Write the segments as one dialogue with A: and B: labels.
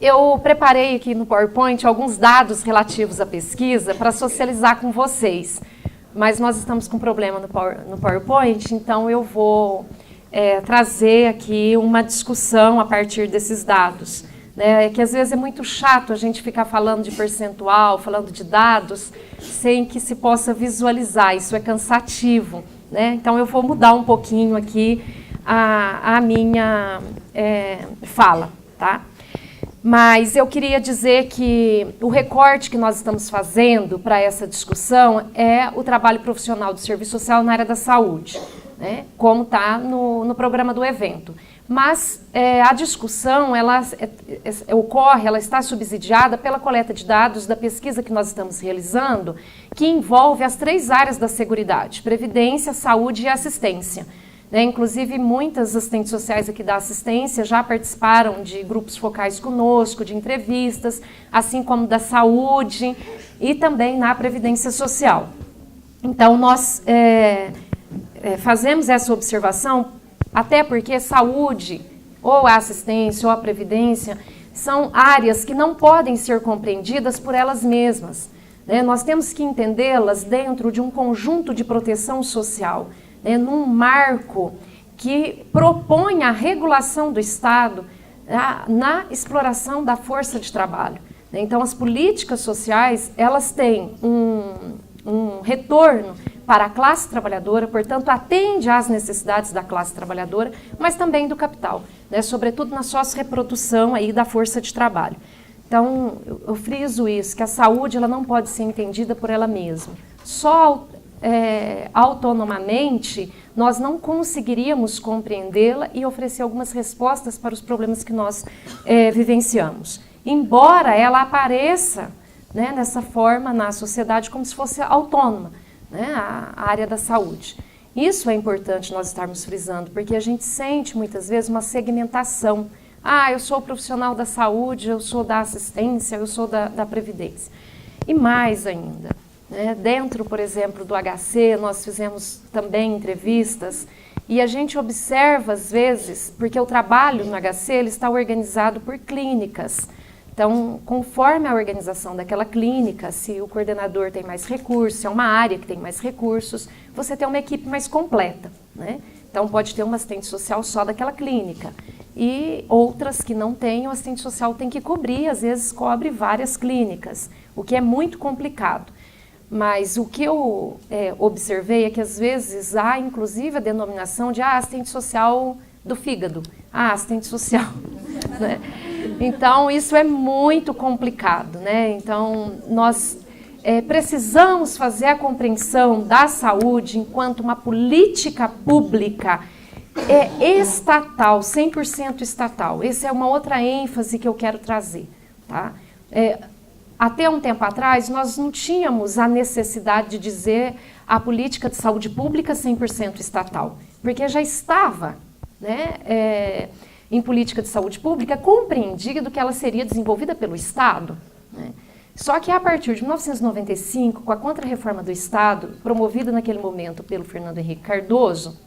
A: Eu preparei aqui no PowerPoint alguns dados relativos à pesquisa para socializar com vocês, mas nós estamos com problema no PowerPoint, então eu vou trazer aqui uma discussão a partir desses dados. Que às vezes é muito chato a gente ficar falando de percentual, falando de dados, sem que se possa visualizar, isso é cansativo. Então eu vou mudar um pouquinho aqui a minha fala, tá? Mas eu queria dizer que o recorte que nós estamos fazendo para essa discussão é o trabalho profissional do serviço social na área da saúde, como está no programa do evento. Mas a discussão, ela está subsidiada pela coleta de dados da pesquisa que nós estamos realizando, que envolve as 3 áreas da seguridade: previdência, saúde e assistência. Inclusive, muitas assistentes sociais aqui da assistência já participaram de grupos focais conosco, de entrevistas, assim como da saúde e também na previdência social. Então, nós fazemos essa observação, até porque saúde, ou a assistência, ou a previdência, são áreas que não podem ser compreendidas por elas mesmas. Nós temos que entendê-las dentro de um conjunto de proteção social, num marco que propõe a regulação do Estado na exploração da força de trabalho. Então, as políticas sociais, elas têm um retorno para a classe trabalhadora, portanto, atende às necessidades da classe trabalhadora, mas também do capital, sobretudo na sócio-reprodução aí da força de trabalho. Então, eu friso isso, que a saúde ela não pode ser entendida por ela mesma. Só autonomamente, nós não conseguiríamos compreendê-la e oferecer algumas respostas para os problemas que nós vivenciamos. Embora ela apareça nessa forma na sociedade como se fosse autônoma, a área da saúde. Isso é importante nós estarmos frisando, porque a gente sente muitas vezes uma segmentação. Eu sou profissional da saúde, eu sou da assistência, eu sou da previdência. E mais ainda, dentro, por exemplo, do HC, nós fizemos também entrevistas e a gente observa, às vezes, porque o trabalho no HC ele está organizado por clínicas. Então, conforme a organização daquela clínica, se o coordenador tem mais recursos, se é uma área que tem mais recursos, você tem uma equipe mais completa. Então, pode ter um assistente social só daquela clínica. E outras que não têm, o assistente social tem que cobrir, às vezes cobre várias clínicas, o que é muito complicado. Mas o que eu observei é que, às vezes, há, inclusive, a denominação de assistente social do fígado, assistente social. Então, isso é muito complicado. Então, nós precisamos fazer a compreensão da saúde enquanto uma política pública estatal, 100% estatal. Essa é uma outra ênfase que eu quero trazer. Tá? Até um tempo atrás, nós não tínhamos a necessidade de dizer a política de saúde pública 100% estatal, porque já estava em política de saúde pública compreendido que ela seria desenvolvida pelo Estado. Só que a partir de 1995, com a Contra-Reforma do Estado, promovida naquele momento pelo Fernando Henrique Cardoso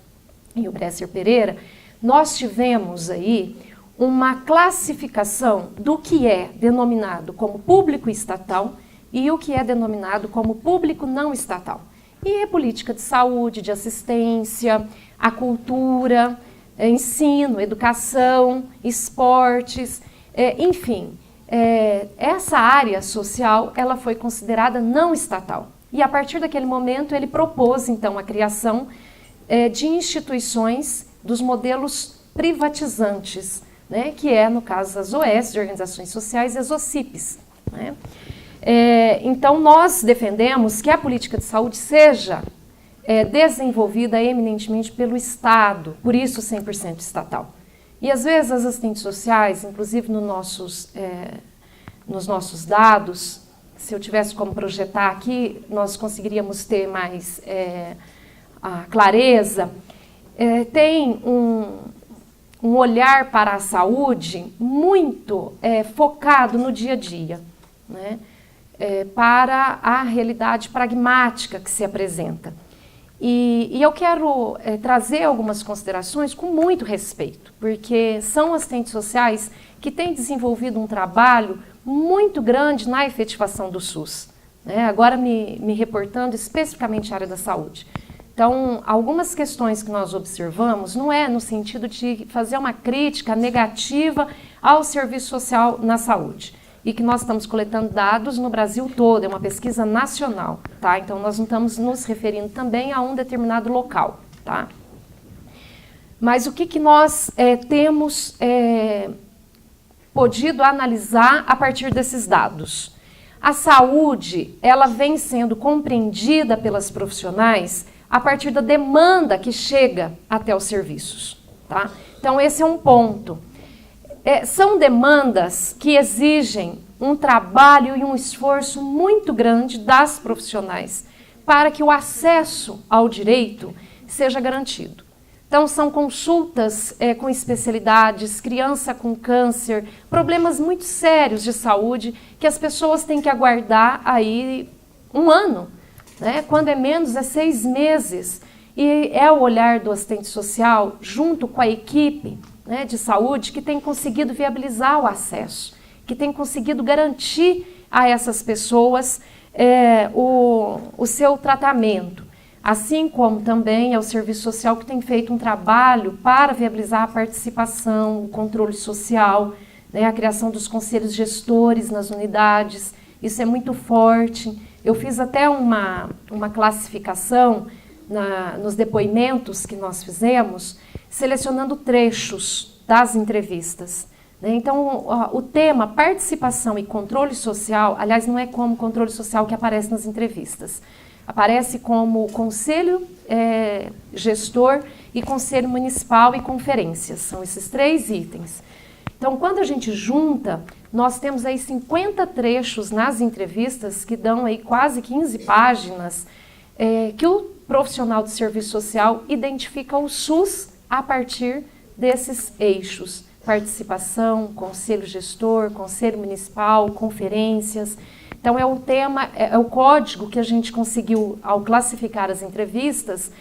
A: e o Bresser Pereira, nós tivemos aí uma classificação do que é denominado como público estatal e o que é denominado como público não estatal. E a política de saúde, de assistência, a cultura, ensino, educação, esportes, enfim, essa área social ela foi considerada não estatal. E a partir daquele momento ele propôs então a criação de instituições dos modelos privatizantes, que é, no caso, as OS, de Organizações Sociais, e as OCIPs. Então, nós defendemos que a política de saúde seja desenvolvida eminentemente pelo Estado, por isso 100% estatal. E, às vezes, as assistentes sociais, inclusive nos nossos dados, se eu tivesse como projetar aqui, nós conseguiríamos ter mais a clareza, tem um olhar para a saúde muito focado no dia a dia, para a realidade pragmática que se apresenta. E eu quero trazer algumas considerações com muito respeito, porque são assistentes sociais que têm desenvolvido um trabalho muito grande na efetivação do SUS, né? Agora me reportando especificamente à área da saúde. Então, algumas questões que nós observamos não é no sentido de fazer uma crítica negativa ao serviço social na saúde, e que nós estamos coletando dados no Brasil todo, é uma pesquisa nacional, tá? Então, nós não estamos nos referindo também a um determinado local, tá? Mas o que nós temos podido analisar a partir desses dados? A saúde, ela vem sendo compreendida pelas profissionais a partir da demanda que chega até os serviços, tá? Então, esse é um ponto. São demandas que exigem um trabalho e um esforço muito grande das profissionais para que o acesso ao direito seja garantido. Então, são consultas com especialidades, criança com câncer, problemas muito sérios de saúde que as pessoas têm que aguardar aí 1 ano, né? Quando é menos, é 6 meses. E é o olhar do assistente social, junto com a equipe, né, de saúde, que tem conseguido viabilizar o acesso, que tem conseguido garantir a essas pessoas o seu tratamento. Assim como também é o serviço social que tem feito um trabalho para viabilizar a participação, o controle social, né, a criação dos conselhos gestores nas unidades. Isso é muito forte. Eu fiz até uma classificação nos depoimentos que nós fizemos, selecionando trechos das entrevistas. Então, o tema participação e controle social, aliás, não é como controle social que aparece nas entrevistas. Aparece como conselho gestor e conselho municipal e conferências. São esses 3 itens. Então, quando a gente junta, nós temos aí 50 trechos nas entrevistas que dão aí quase 15 páginas que o profissional de serviço social identifica o SUS a partir desses eixos. Participação, conselho gestor, conselho municipal, conferências. Então, é o tema, é o código que a gente conseguiu, ao classificar as entrevistas,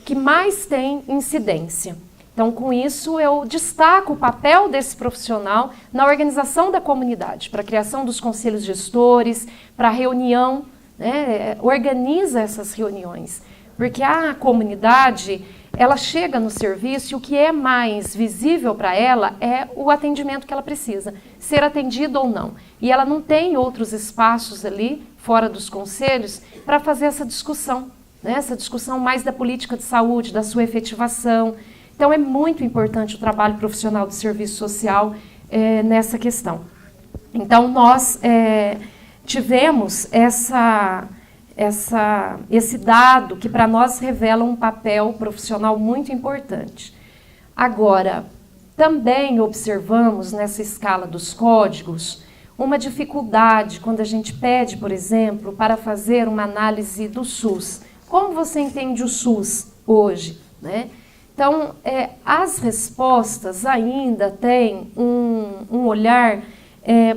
A: que mais tem incidência. Então, com isso, eu destaco o papel desse profissional na organização da comunidade, para a criação dos conselhos gestores, para a reunião, né, organiza essas reuniões. Porque a comunidade, ela chega no serviço e o que é mais visível para ela é o atendimento que ela precisa, ser atendida ou não. E ela não tem outros espaços ali, fora dos conselhos, para fazer essa discussão, né? Essa discussão mais da política de saúde, da sua efetivação. Então, é muito importante o trabalho profissional do serviço social nessa questão. Então, nós tivemos esse dado que para nós revela um papel profissional muito importante. Agora, também observamos nessa escala dos códigos uma dificuldade quando a gente pede, por exemplo, para fazer uma análise do SUS. Como você entende o SUS hoje, né? Então, as respostas ainda têm um olhar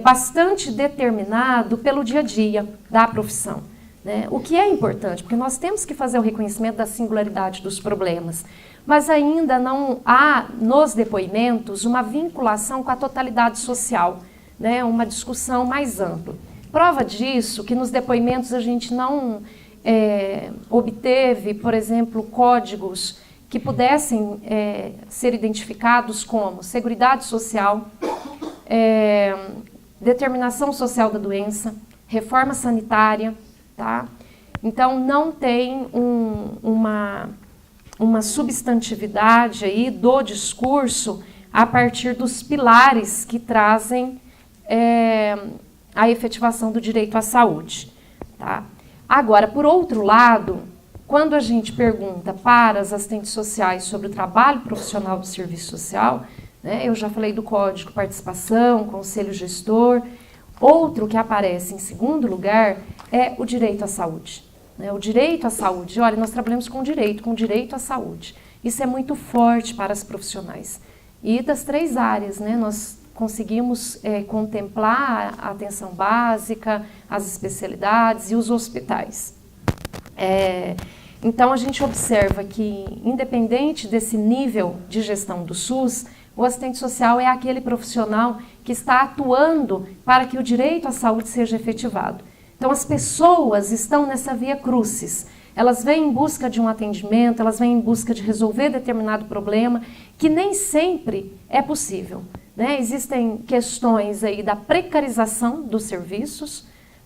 A: bastante determinado pelo dia a dia da profissão, né? O que é importante, porque nós temos que fazer o reconhecimento da singularidade dos problemas, mas ainda não há nos depoimentos uma vinculação com a totalidade social, né? Uma discussão mais ampla. Prova disso que nos depoimentos a gente não obteve, por exemplo, códigos que pudessem ser identificados como Seguridade Social, determinação social da doença, reforma sanitária, tá? Então, não tem uma substantividade aí do discurso a partir dos pilares que trazem a efetivação do direito à saúde, tá? Agora, por outro lado, quando a gente pergunta para as assistentes sociais sobre o trabalho profissional do serviço social, né, eu já falei do código participação, conselho gestor. Outro que aparece em segundo lugar é o direito à saúde, né? O direito à saúde, olha, nós trabalhamos com direito à saúde. Isso é muito forte para as profissionais. E das 3 áreas, né, nós conseguimos contemplar a atenção básica, as especialidades e os hospitais. Então, a gente observa que, independente desse nível de gestão do SUS, o assistente social é aquele profissional que está atuando para que o direito à saúde seja efetivado. Então, as pessoas estão nessa via crucis. Elas vêm em busca de um atendimento, elas vêm em busca de resolver determinado problema, que nem sempre é possível, né? Existem questões aí da precarização dos serviços,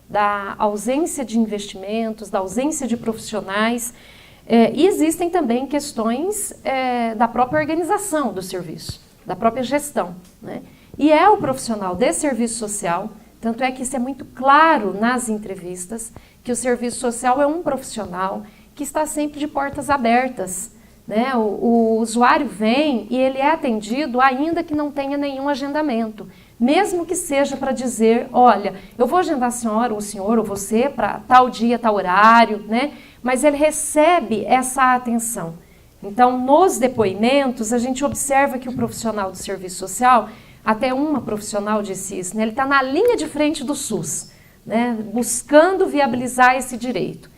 A: da ausência de investimentos, da ausência de profissionais, e existem também questões da própria organização do serviço, da própria gestão, né? E é o profissional de serviço social, tanto é que isso é muito claro nas entrevistas, que o serviço social é um profissional que está sempre de portas abertas, né? O usuário vem e ele é atendido ainda que não tenha nenhum agendamento, mesmo que seja para dizer, olha, eu vou agendar a senhora, ou o senhor, ou você, para tal dia, tal horário, né? Mas ele recebe essa atenção. Então, nos depoimentos, a gente observa que o profissional do serviço social, até uma profissional disse isso, né? Ele está na linha de frente do SUS, né? Buscando viabilizar esse direito.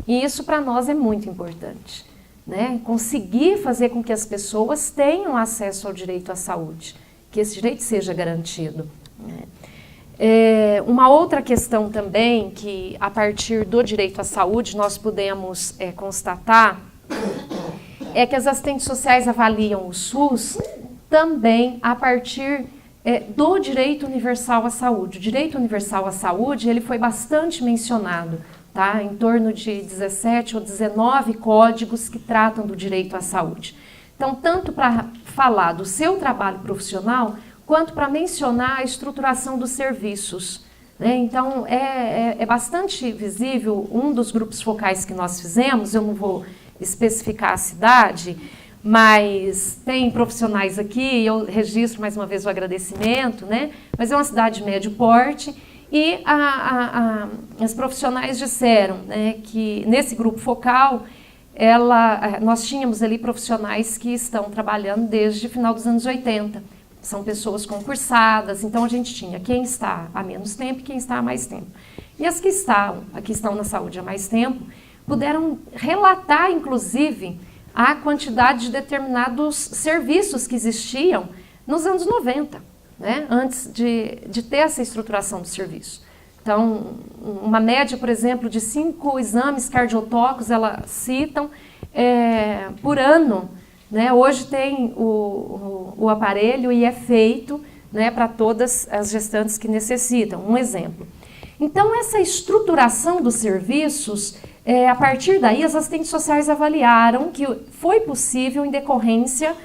A: E isso para nós é muito importante, né? Conseguir fazer com que as pessoas tenham acesso ao direito à saúde, que esse direito seja garantido, né? Uma outra questão também que, a partir do direito à saúde, nós podemos constatar é que as assistentes sociais avaliam o SUS também a partir do direito universal à saúde. O direito universal à saúde ele foi bastante mencionado, tá? Em torno de 17 ou 19 códigos que tratam do direito à saúde. Então, tanto para falar do seu trabalho profissional, quanto para mencionar a estruturação dos serviços, né? Então, é bastante visível, um dos grupos focais que nós fizemos, eu não vou especificar a cidade, mas tem profissionais aqui, eu registro mais uma vez o agradecimento, né? Mas é uma cidade de médio porte, e as profissionais disseram, né, que nesse grupo focal, nós tínhamos ali profissionais que estão trabalhando desde o final dos anos 80. São pessoas concursadas, então a gente tinha quem está há menos tempo e quem está há mais tempo. E as que estão na saúde há mais tempo, puderam relatar, inclusive, a quantidade de determinados serviços que existiam nos anos 90, né? Antes de ter essa estruturação do serviço. Então, uma média, por exemplo, de 5 exames cardiotóxicos, elas citam, por ano, né? Hoje tem o aparelho e é feito, né, para todas as gestantes que necessitam. Um exemplo. Então, essa estruturação dos serviços, a partir daí, as assistentes sociais avaliaram que foi possível em decorrência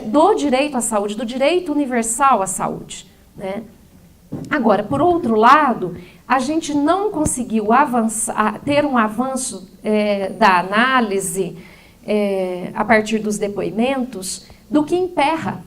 A: do direito à saúde, do direito universal à saúde, né? Agora, por outro lado, a gente não conseguiu ter um avanço da análise a partir dos depoimentos do que emperra.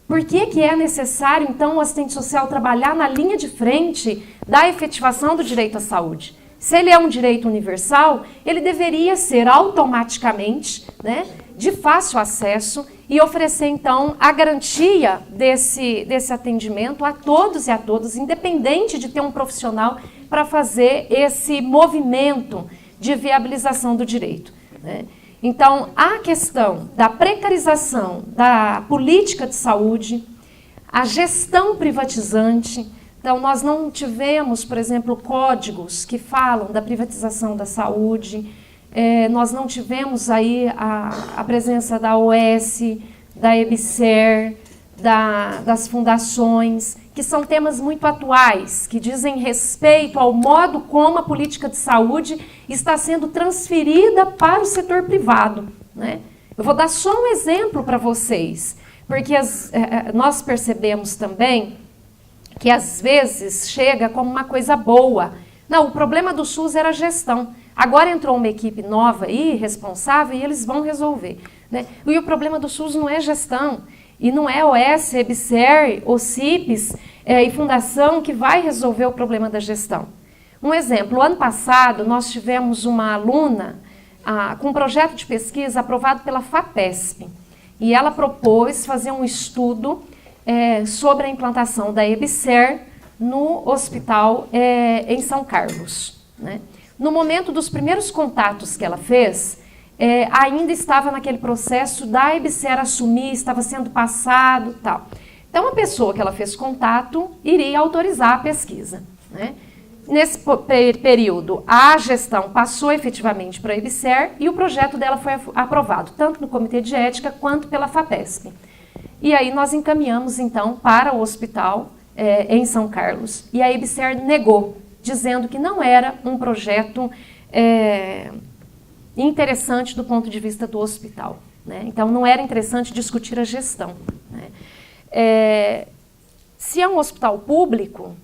A: Por que é necessário, então, o assistente social trabalhar na linha de frente da efetivação do direito à saúde? Se ele é um direito universal, ele deveria ser automaticamente, né, de fácil acesso e oferecer, então, a garantia desse atendimento a todos e a todas, independente de ter um profissional para fazer esse movimento de viabilização do direito, né? Então, a questão da precarização da política de saúde, a gestão privatizante. Então, nós não tivemos, por exemplo, códigos que falam da privatização da saúde, nós não tivemos aí a presença da OS, da EBSER, das fundações, que são temas muito atuais, que dizem respeito ao modo como a política de saúde está sendo transferida para o setor privado, né? Eu vou dar só um exemplo para vocês, porque nós percebemos também que às vezes chega como uma coisa boa. Não, o problema do SUS era a gestão. Agora entrou uma equipe nova aí, responsável, e eles vão resolver, né? E o problema do SUS não é gestão, e não é OS, EBSER, OCIPs e Fundação que vai resolver o problema da gestão. Um exemplo, ano passado nós tivemos uma aluna com um projeto de pesquisa aprovado pela FAPESP, e ela propôs fazer um estudo sobre a implantação da EBSER no hospital em São Carlos, né? No momento dos primeiros contatos que ela fez, ainda estava naquele processo da EBSER assumir, estava sendo passado, tal. Então, a pessoa que ela fez contato iria autorizar a pesquisa, né? Nesse período, a gestão passou efetivamente para a EBSER e o projeto dela foi aprovado, tanto no Comitê de Ética quanto pela FAPESP. E aí nós encaminhamos, então, para o hospital em São Carlos. E a EBSER negou, dizendo que não era um projeto interessante do ponto de vista do hospital, né? Então, não era interessante discutir a gestão, né? Se é um hospital público,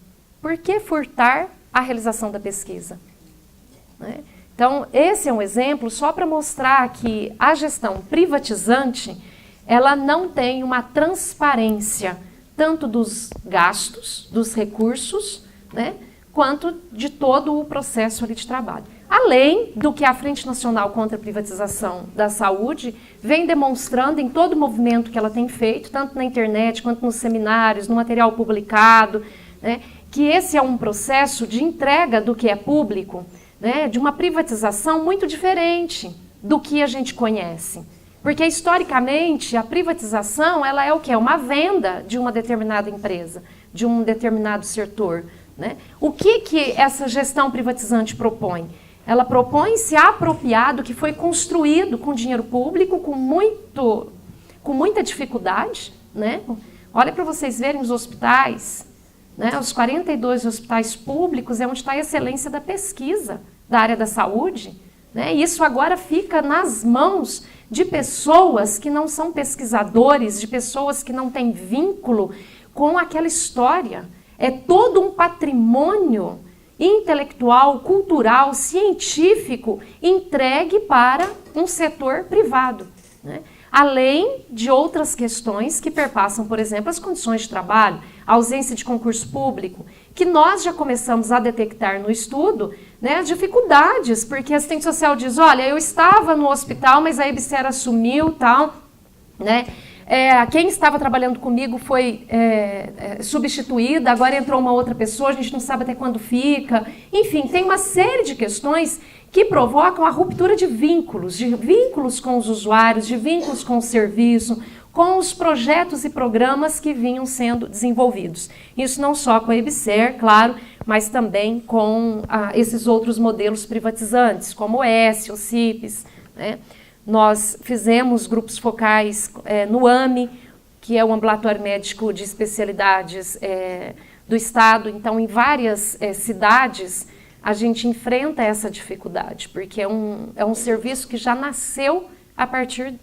A: por que furtar a realização da pesquisa, né? Então, esse é um exemplo só para mostrar que a gestão privatizante, ela não tem uma transparência tanto dos gastos, dos recursos, né, quanto de todo o processo ali de trabalho. Além do que a Frente Nacional contra a Privatização da Saúde vem demonstrando em todo o movimento que ela tem feito, tanto na internet quanto nos seminários, no material publicado, né, que esse é um processo de entrega do que é público, né, de uma privatização muito diferente do que a gente conhece. Porque, historicamente, a privatização ela é o quê? É uma venda de uma determinada empresa, de um determinado setor, né? O que essa gestão privatizante propõe? Ela propõe se apropriar do que foi construído com dinheiro público, com muita dificuldade, né? Olha para vocês verem os hospitais, né? Os 42 hospitais públicos é onde está a excelência da pesquisa da área da saúde, né? E isso agora fica nas mãos de pessoas que não são pesquisadores, de pessoas que não têm vínculo com aquela história. É todo um patrimônio intelectual, cultural, científico entregue para um setor privado, né? Além de outras questões que perpassam, por exemplo, as condições de trabalho, a ausência de concurso público, que nós já começamos a detectar no estudo, né, dificuldades, porque a assistente social diz, olha, eu estava no hospital, mas a EBSER assumiu, tal, né? Quem estava trabalhando comigo foi substituída, agora entrou uma outra pessoa, a gente não sabe até quando fica. Enfim, tem uma série de questões que provocam a ruptura de vínculos com os usuários, de vínculos com o serviço, com os projetos e programas que vinham sendo desenvolvidos. Isso não só com a EBSER, claro, mas também com esses outros modelos privatizantes, como o ES, o CIPES, né? Nós fizemos grupos focais no AME, que é o Ambulatório Médico de Especialidades do Estado. Então, em várias cidades, a gente enfrenta essa dificuldade, porque é um serviço que já nasceu a partir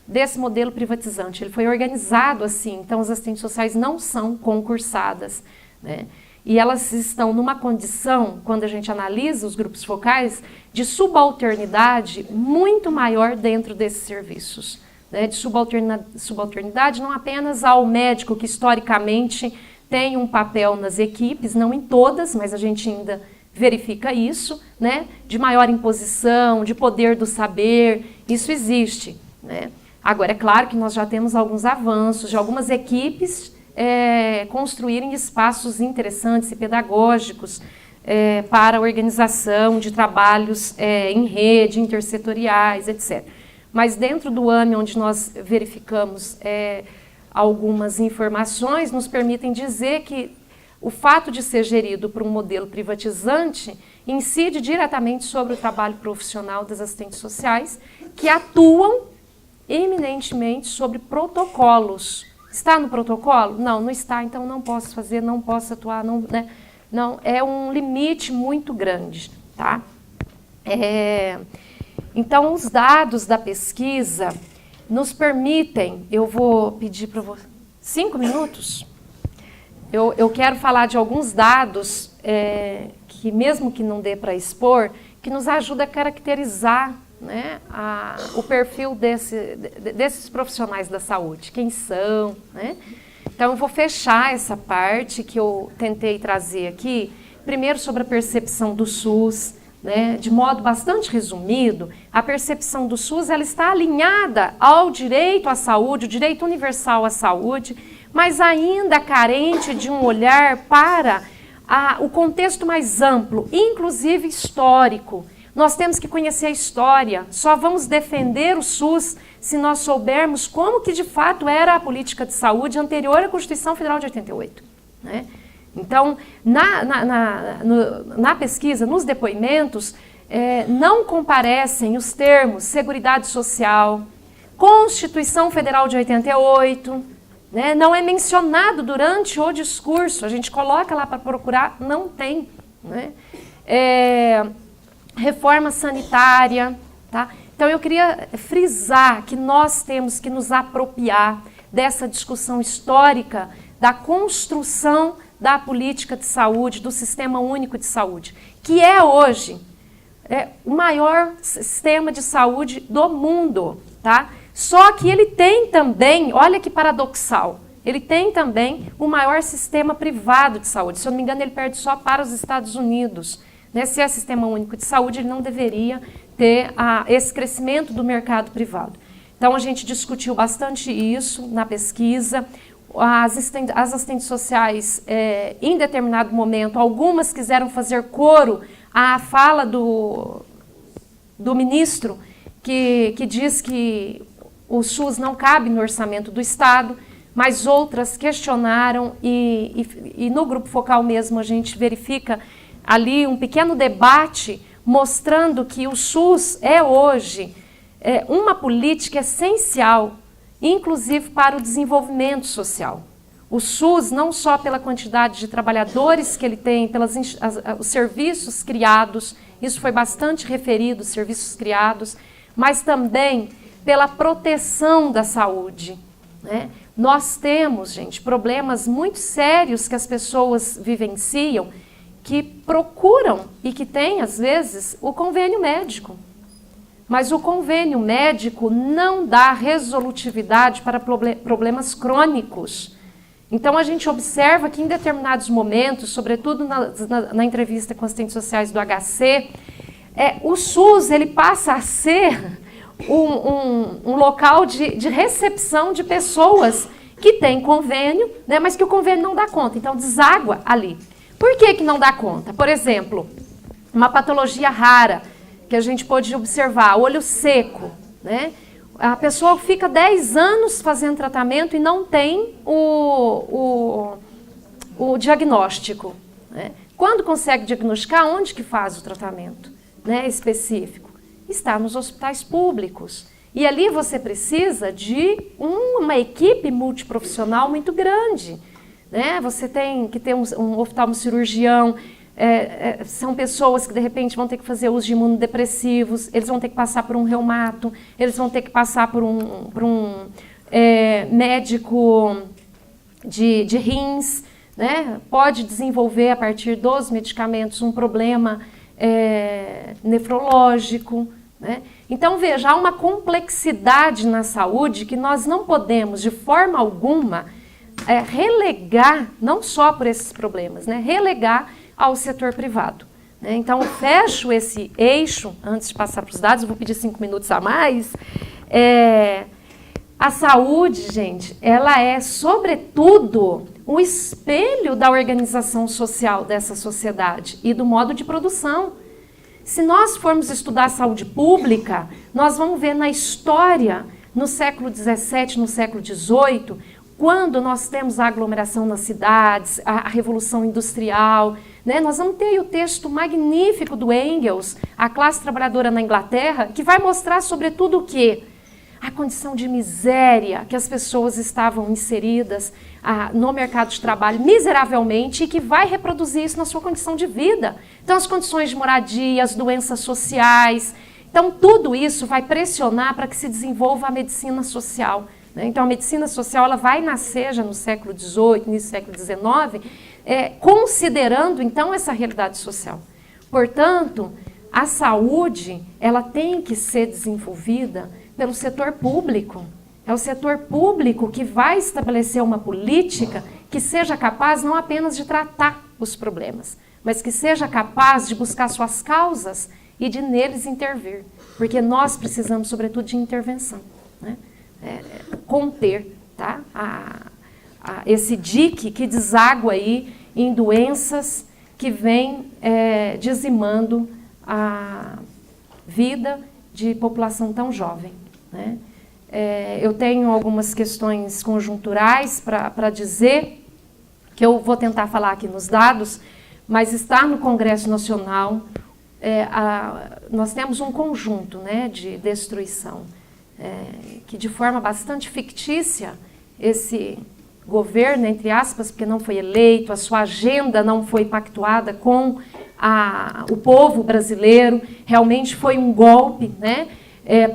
A: desse modelo privatizante. Ele foi organizado assim, então as assistentes sociais não são concursadas, né? E elas estão numa condição, quando a gente analisa os grupos focais, de subalternidade muito maior dentro desses serviços, né? De subalternidade não apenas ao médico, que historicamente tem um papel nas equipes, não em todas, mas a gente ainda verifica isso, né? De maior imposição, de poder do saber, isso existe, né? Agora, é claro que nós já temos alguns avanços de algumas equipes construírem espaços interessantes e pedagógicos para a organização de trabalhos em rede, intersetoriais, etc. Mas dentro do AME, onde nós verificamos algumas informações, nos permitem dizer que o fato de ser gerido por um modelo privatizante incide diretamente sobre o trabalho profissional das assistentes sociais, que atuam eminentemente sobre protocolos. Está no protocolo? Não, não está, então não posso fazer, não posso atuar, não, né? Não, é um limite muito grande, tá? Então, os dados da pesquisa nos permitem, eu vou pedir para você, 5 minutos? Eu quero falar de alguns dados que, mesmo que não dê para expor, que nos ajuda a caracterizar, né, o perfil desses profissionais da saúde, quem são, né? Então, eu vou fechar essa parte que eu tentei trazer aqui, primeiro sobre a percepção do SUS, né? De modo bastante resumido, a percepção do SUS ela está alinhada ao direito à saúde, o direito universal à saúde, mas ainda carente de um olhar para o contexto mais amplo, inclusive histórico, Nós temos que conhecer a história. Só vamos defender o SUS se nós soubermos como que de fato era a política de saúde anterior à Constituição Federal de 88. Né? Então, na pesquisa, nos depoimentos, não comparecem os termos Seguridade Social, Constituição Federal de 88, né? Não é mencionado durante o discurso, a gente coloca lá para procurar, não tem. Né? Reforma sanitária, tá? Então eu queria frisar que nós temos que nos apropriar dessa discussão histórica da construção da política de saúde, do Sistema Único de Saúde, que é hoje o maior sistema de saúde do mundo, tá? Só que ele tem também, olha que paradoxal, ele tem também o maior sistema privado de saúde. Se eu não me engano, ele perde só para os Estados Unidos. Né? Se é Sistema Único de Saúde, ele não deveria ter esse crescimento do mercado privado. Então, a gente discutiu bastante isso na pesquisa. As assistentes sociais, em determinado momento, algumas quiseram fazer coro à fala do ministro, que diz que o SUS não cabe no orçamento do Estado, mas outras questionaram e no Grupo Focal mesmo a gente verifica ali um pequeno debate mostrando que o SUS é hoje uma política essencial, inclusive para o desenvolvimento social. O SUS, não só pela quantidade de trabalhadores que ele tem, os serviços criados, isso foi bastante referido, os serviços criados, mas também pela proteção da saúde. Né? Nós temos, gente, problemas muito sérios que as pessoas vivenciam, que procuram e que têm, às vezes, o convênio médico. Mas o convênio médico não dá resolutividade para problemas crônicos. Então, a gente observa que em determinados momentos, sobretudo na entrevista com assistentes sociais do HC, o SUS ele passa a ser um local de recepção de pessoas que têm convênio, né, mas que o convênio não dá conta. Então, deságua ali. Por que não dá conta? Por exemplo, uma patologia rara que a gente pode observar, olho seco, né? A pessoa fica 10 anos fazendo tratamento e não tem o diagnóstico. Né? Quando consegue diagnosticar, onde que faz o tratamento, né, específico? Está nos hospitais públicos. E ali você precisa de uma equipe multiprofissional muito grande. Né? Você tem que ter um oftalmocirurgião, são pessoas que de repente vão ter que fazer uso de imunodepressivos, eles vão ter que passar por um reumato, eles vão ter que passar por um médico de rins, né? Pode desenvolver a partir dos medicamentos um problema nefrológico. Né? Então veja, há uma complexidade na saúde que nós não podemos de forma alguma relegar, não só por esses problemas, né? Relegar ao setor privado. Né? Então, eu fecho esse eixo, antes de passar para os dados, eu vou pedir 5 minutos a mais. A saúde, gente, ela é, sobretudo, um espelho da organização social dessa sociedade e do modo de produção. Se nós formos estudar a saúde pública, nós vamos ver na história, no século XVII, no século XVIII, quando nós temos a aglomeração nas cidades, a Revolução Industrial, né? Nós vamos ter aí o texto magnífico do Engels, A Classe Trabalhadora na Inglaterra, que vai mostrar sobretudo o quê? A condição de miséria que as pessoas estavam inseridas no mercado de trabalho miseravelmente e que vai reproduzir isso na sua condição de vida. Então, as condições de moradia, as doenças sociais. Então, tudo isso vai pressionar para que se desenvolva a medicina social. Então, a medicina social ela vai nascer já no século XVIII, início do século XIX, considerando, então, essa realidade social. Portanto, a saúde ela tem que ser desenvolvida pelo setor público. É o setor público que vai estabelecer uma política que seja capaz não apenas de tratar os problemas, mas que seja capaz de buscar suas causas e de neles intervir. Porque nós precisamos, sobretudo, de intervenção, né? Conter, tá? Esse dique que deságua aí em doenças que vem dizimando vida de população tão jovem, né? Eu tenho algumas questões conjunturais para dizer, que eu vou tentar falar aqui nos dados, mas está no Congresso Nacional, nós temos um conjunto, né, de destruição, que de forma bastante fictícia, esse governo, entre aspas, porque não foi eleito, a sua agenda não foi pactuada com o povo brasileiro, realmente foi um golpe, né,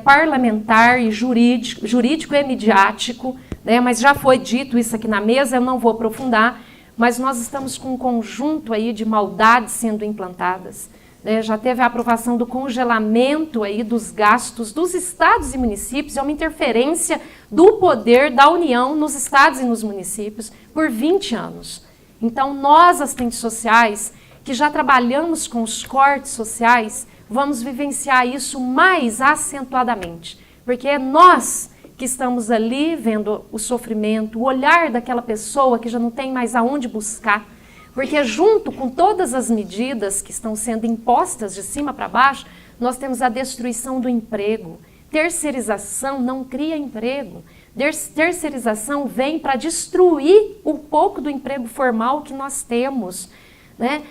A: parlamentar e jurídico e midiático, né, mas já foi dito isso aqui na mesa, eu não vou aprofundar, mas nós estamos com um conjunto aí de maldades sendo implantadas, né, já teve a aprovação do congelamento aí dos gastos dos estados e municípios, é uma interferência do poder da União nos estados e nos municípios por 20 anos. Então, nós, assistentes sociais, que já trabalhamos com os cortes sociais, vamos vivenciar isso mais acentuadamente, porque é nós que estamos ali vendo o sofrimento, o olhar daquela pessoa que já não tem mais aonde buscar, porque junto com todas as medidas que estão sendo impostas de cima para baixo, nós temos a destruição do emprego. Terceirização não cria emprego. Terceirização vem para destruir um pouco do emprego formal que nós temos, né?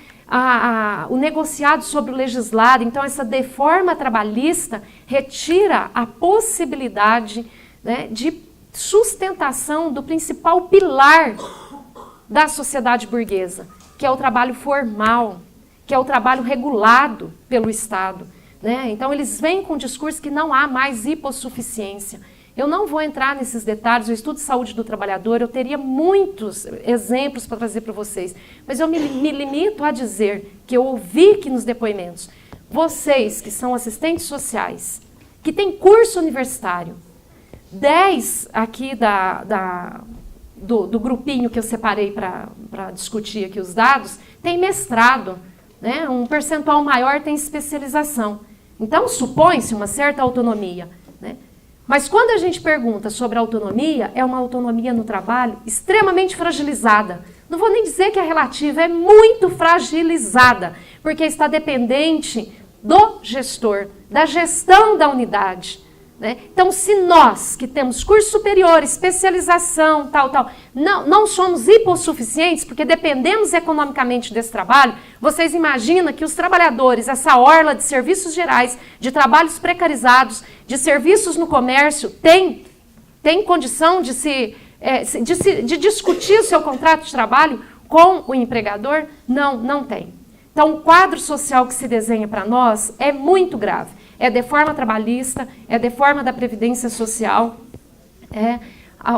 A: O negociado sobre o legislado, então essa deforma trabalhista retira a possibilidade, né, de sustentação do principal pilar da sociedade burguesa, que é o trabalho formal, que é o trabalho regulado pelo Estado, né? Então eles vêm com um discurso que não há mais hipossuficiência. Eu não vou entrar nesses detalhes, o Estudo de Saúde do Trabalhador, eu teria muitos exemplos para trazer para vocês, mas eu me limito a dizer que eu ouvi que nos depoimentos, vocês que são assistentes sociais, que têm curso universitário, 10 aqui do grupinho que eu separei para discutir aqui os dados, tem mestrado, né? Um percentual maior tem especialização. Então, supõe-se uma certa autonomia, né? Mas quando a gente pergunta sobre autonomia, é uma autonomia no trabalho extremamente fragilizada. Não vou nem dizer que é relativa, é muito fragilizada, porque está dependente do gestor, da gestão da unidade, né? Então, se nós, que temos curso superior, especialização, não somos hipossuficientes, porque dependemos economicamente desse trabalho, vocês imaginam que os trabalhadores, essa orla de serviços gerais, de trabalhos precarizados, de serviços no comércio, tem condição de discutir o seu contrato de trabalho com o empregador? Não tem. Então, o quadro social que se desenha para nós é muito grave. É deforma trabalhista, é deforma da Previdência Social.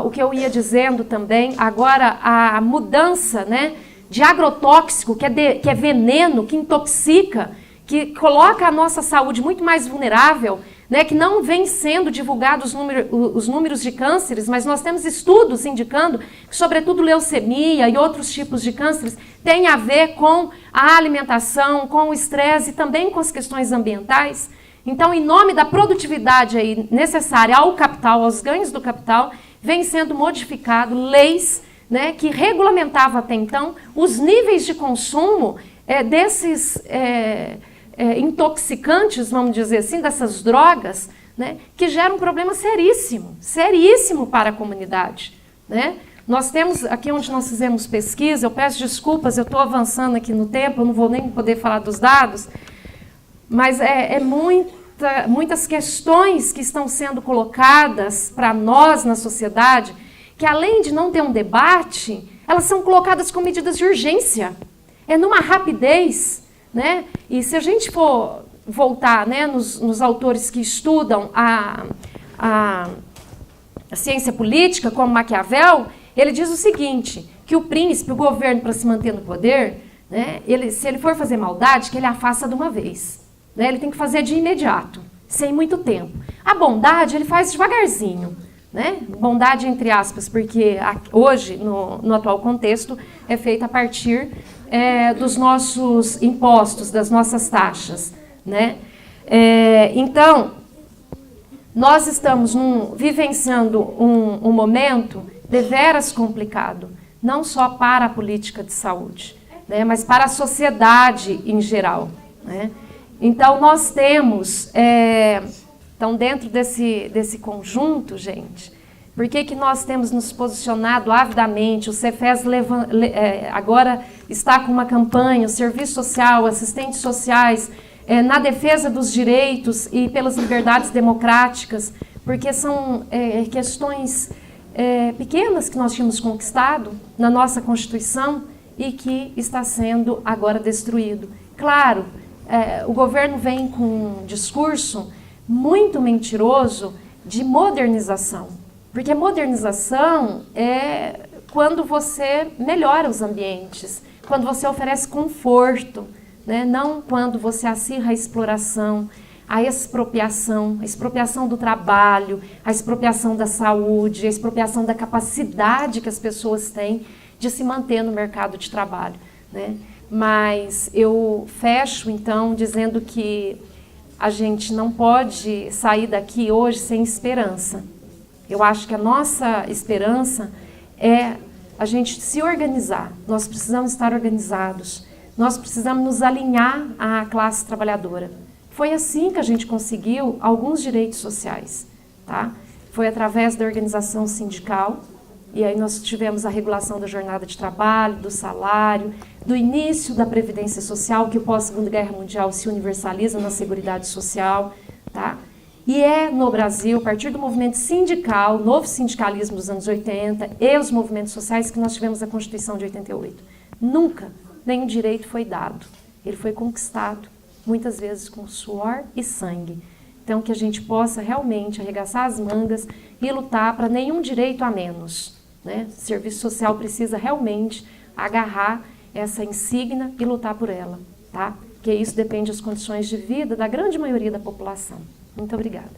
A: O que eu ia dizendo também, agora a mudança, né, de agrotóxico, que é veneno, que intoxica, que coloca a nossa saúde muito mais vulnerável, né, que não vem sendo divulgados os números de cânceres, mas nós temos estudos indicando que, sobretudo, leucemia e outros tipos de cânceres têm a ver com a alimentação, com o estresse e também com as questões ambientais. Então, em nome da produtividade aí necessária ao capital, aos ganhos do capital, vem sendo modificado leis, né, que regulamentavam até então os níveis de consumo desses intoxicantes, vamos dizer assim, dessas drogas, né, que geram um problema seríssimo para a comunidade, né? Nós temos, aqui onde nós fizemos pesquisa, eu peço desculpas, eu estou avançando aqui no tempo, eu não vou nem poder falar dos dados, mas muitas questões que estão sendo colocadas para nós na sociedade, que além de não ter um debate, elas são colocadas com medidas de urgência. É numa rapidez, né? E se a gente for voltar, né, nos autores que estudam a ciência política, como Maquiavel, ele diz o seguinte, que o príncipe, o governo, para se manter no poder, né, se ele for fazer maldade, que ele a faça de uma vez. Né? Ele tem que fazer de imediato, sem muito tempo. A bondade ele faz devagarzinho, né? Bondade entre aspas, porque hoje, no atual contexto, é feita a partir dos nossos impostos, das nossas taxas. Né? Então, nós estamos vivenciando um momento deveras complicado, não só para a política de saúde, né, mas para a sociedade em geral. Né? Então, nós temos, então, dentro desse conjunto, gente, por que nós temos nos posicionado avidamente? O Cefes agora está com uma campanha, o Serviço Social, assistentes sociais, na defesa dos direitos e pelas liberdades democráticas, porque são questões pequenas que nós tínhamos conquistado na nossa Constituição e que está sendo agora destruído. Claro, o governo vem com um discurso muito mentiroso de modernização, porque modernização é quando você melhora os ambientes, quando você oferece conforto, né? Não quando você acirra a exploração, a expropriação do trabalho, a expropriação da saúde, a expropriação da capacidade que as pessoas têm de se manter no mercado de trabalho, né? Mas eu fecho, então, dizendo que a gente não pode sair daqui hoje sem esperança. Eu acho que a nossa esperança é a gente se organizar. Nós precisamos estar organizados. Nós precisamos nos alinhar à classe trabalhadora. Foi assim que a gente conseguiu alguns direitos sociais, tá? Foi através da organização sindical, e aí nós tivemos a regulação da jornada de trabalho, do salário, do início da Previdência Social, que pós-Segunda Guerra Mundial se universaliza na Seguridade Social, tá? E é no Brasil, a partir do movimento sindical, novo sindicalismo dos anos 80 e os movimentos sociais, que nós tivemos a Constituição de 88. Nunca nenhum direito foi dado. Ele foi conquistado, muitas vezes com suor e sangue. Então, que a gente possa realmente arregaçar as mangas e lutar para nenhum direito a menos, né? O serviço social precisa realmente agarrar essa insígnia e lutar por ela, tá? Porque isso depende das condições de vida da grande maioria da população. Muito obrigada.